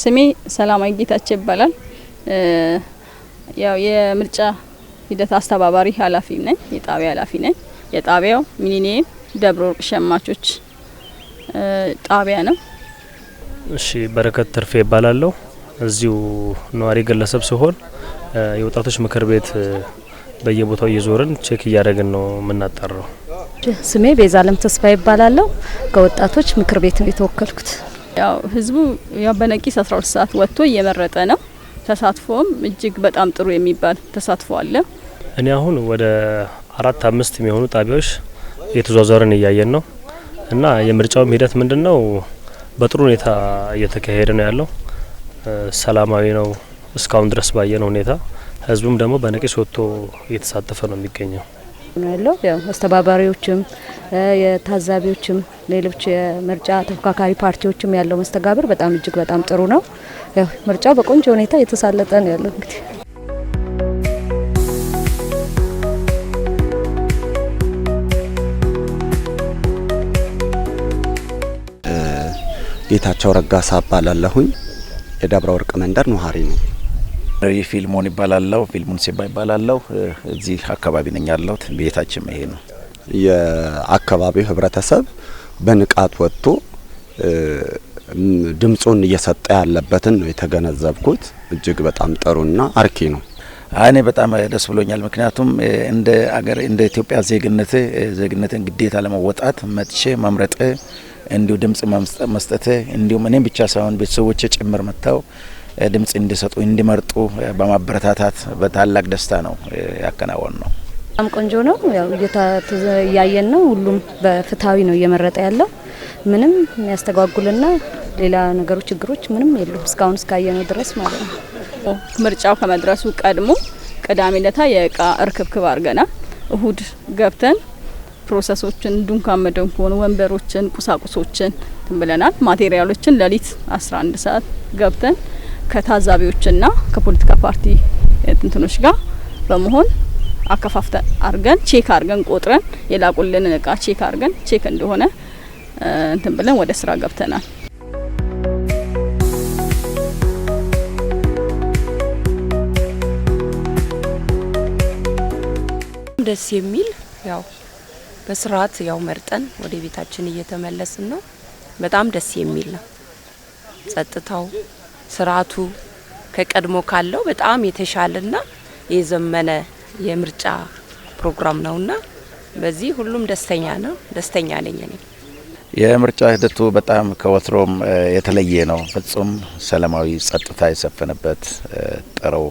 ስሜ ሰላማዊ ጌታቸው ይባላል። ያው የምርጫ ሂደት አስተባባሪ ኃላፊ ነኝ፣ የጣቢያ ኃላፊ ነኝ። የጣቢያው ሚሊኒየም ደብረ ወርቅ ሸማቾች ጣቢያ ነው። እሺ በረከት ትርፌ ይባላለሁ። እዚሁ ነዋሪ ግለሰብ ሲሆን የወጣቶች ምክር ቤት በየቦታው እየዞርን ቼክ እያደረግን ነው የምናጣራው። ስሜ ቤዛለም ተስፋ ይባላለሁ። ከወጣቶች ምክር ቤት ነው የተወከልኩት። ያው ህዝቡ ያው በነቂስ 12 ሰዓት ወጥቶ እየመረጠ ነው። ተሳትፎም እጅግ በጣም ጥሩ የሚባል ተሳትፎ አለ። እኔ አሁን ወደ 4-5 የሚሆኑ ጣቢያዎች እየተዟዟርን እያየን ነው እና የምርጫው ሂደት ምንድነው በጥሩ ሁኔታ እየተካሄደ ነው ያለው። ሰላማዊ ነው እስካሁን ድረስ ባየነው ሁኔታ። ህዝቡም ደግሞ በነቂስ ወጥቶ እየተሳተፈ ነው የሚገኘው ያለው። ያው አስተባባሪዎችም የታዛቢዎችም ሌሎች የምርጫ ተፎካካሪ ፓርቲዎችም ያለው መስተጋብር በጣም እጅግ በጣም ጥሩ ነው። ያው ምርጫው በቆንጆ ሁኔታ እየተሳለጠ ነው ያለው። እንግዲህ ጌታቸው ረጋሳ እባላለሁኝ። የደብረ ወርቅ መንደር ነዋሪ ነኝ። ፊልሞን ይባላለው፣ ፊልሙን ሲባ ይባላለው። እዚህ አካባቢ ነኝ ያለሁት። ቤታችን ይሄ ነው። የአካባቢው ህብረተሰብ በንቃት ወጥቶ ድምጹን እየሰጠ ያለበትን ነው የተገነዘብኩት። እጅግ በጣም ጥሩና አርኪ ነው። እኔ በጣም ደስ ብሎኛል። ምክንያቱም እንደ አገር እንደ ኢትዮጵያ ዜግነትን ግዴታ ለመወጣት መጥቼ መምረጥ እንዲሁ ድምጽ መስጠት እንዲሁም እኔም ብቻ ሳይሆን ቤተሰቦቼ ጭምር መጥተው ድምጽ እንዲሰጡ እንዲመርጡ በማበረታታት በታላቅ ደስታ ነው ያከናወን ነው። በጣም ቆንጆ ነው። ያው እያየን ነው። ሁሉም በፍትሃዊ ነው እየመረጠ ያለው። ምንም የሚያስተጓጉልና ሌላ ነገሮች ችግሮች ምንም የሉም እስካሁን እስካየነው ድረስ ማለት ነው። ምርጫው ከመድረሱ ቀድሞ ቅዳሜ ለታ የእቃ እርክብክብ አድርገናል። እሁድ ገብተን ፕሮሰሶችን ዱንካን መደንኮን ወንበሮችን ቁሳቁሶችን ብለናል። ማቴሪያሎችን ለሊት 11 ሰዓት ገብተን ከታዛቢዎችና ከፖለቲካ ፓርቲ እንትኖች ጋር በመሆን አከፋፍተን አርገን ቼክ አርገን ቆጥረን የላቁልን እቃ ቼክ አርገን ቼክ እንደሆነ እንትን ብለን ወደ ስራ ገብተናል። ደስ የሚል ያው በስርዓት ያው መርጠን ወደ ቤታችን እየተመለስን ነው። በጣም ደስ የሚል ነው። ጸጥታው ስርዓቱ ከቀድሞ ካለው በጣም የተሻለና የዘመነ የምርጫ ፕሮግራም ነውና በዚህ ሁሉም ደስተኛ ነው። ደስተኛ ነኝ እኔ። የምርጫ ሂደቱ በጣም ከወትሮም የተለየ ነው። ፍጹም ሰላማዊ ጸጥታ የሰፈነበት ጥረው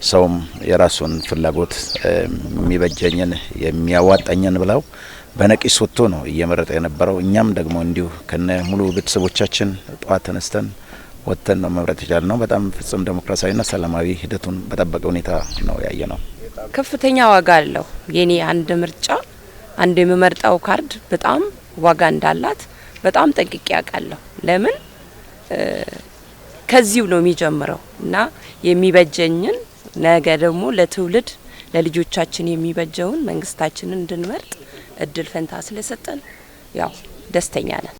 ሰውም የራሱን ፍላጎት የሚበጀኝን የሚያዋጣኝን ብለው በነቂስ ወጥቶ ነው እየመረጠ የነበረው። እኛም ደግሞ እንዲሁ ከነ ሙሉ ቤተሰቦቻችን ጧት ተነስተን ወጥተን ነው መምረጥ የቻልነው። በጣም ፍጹም ዴሞክራሲያዊና ሰላማዊ ሂደቱን በጠበቀ ሁኔታ ነው ያየነው። ከፍተኛ ዋጋ አለው። የኔ አንድ ምርጫ አንድ የምመርጣው ካርድ በጣም ዋጋ እንዳላት በጣም ጠንቅቄ ያውቃለሁ። ለምን ከዚሁ ነው የሚጀምረው እና የሚበጀኝን ነገ ደግሞ ለትውልድ ለልጆቻችን የሚበጀውን መንግስታችንን እንድንመርጥ እድል ፈንታ ስለሰጠን ያው ደስተኛ ነን።